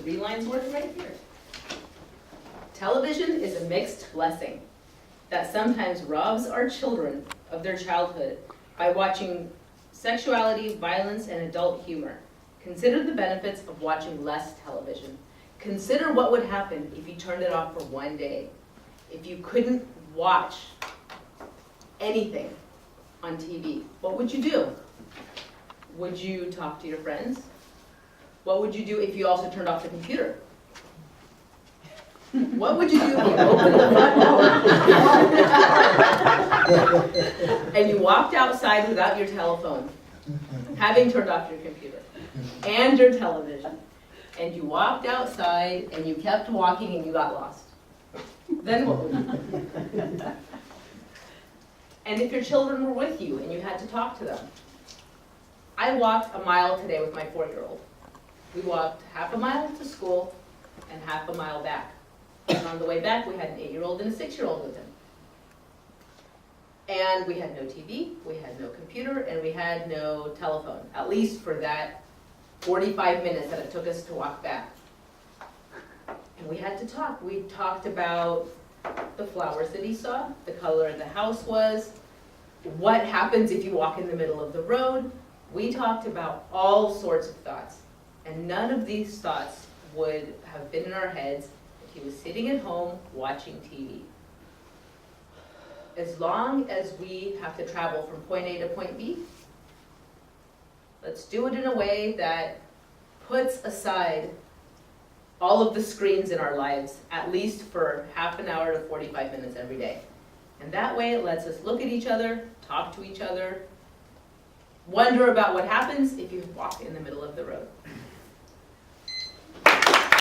3 lines worth right here. Television is a mixed blessing that sometimes robs our children of their childhood by watching sexuality, violence, and adult humor. Consider the benefits of watching less television. Consider what would happen if you turned it off for one day. If you couldn't watch anything on TV, what would you do? Would you talk to your friends? What would you do if you also turned off the computer? What would you do if you opened the front door and you walked outside without your telephone, having turned off your computer and your television, and you walked outside and you kept walking and you got lost? Then what would you do? And if your children were with you and you had to talk to them? I walked a mile today with my 4-year-old. We walked half a mile to school and half a mile back. And on the way back, we had an 8-year-old and a 6-year-old with him. And we had no TV, we had no computer, and we had no telephone, at least for that 45 minutes that it took us to walk back. And we had to talk. We talked about the flowers that he saw, the color of the house was, what happens if you walk in the middle of the road. We talked about all sorts of thoughts. And none of these thoughts would have been in our heads if he was sitting at home watching TV. As long as we have to travel from point A to point B, let's do it in a way that puts aside all of the screens in our lives, at least for half an hour to 45 minutes every day. And that way it lets us look at each other, talk to each other, wonder about what happens if you walk in the middle of the road.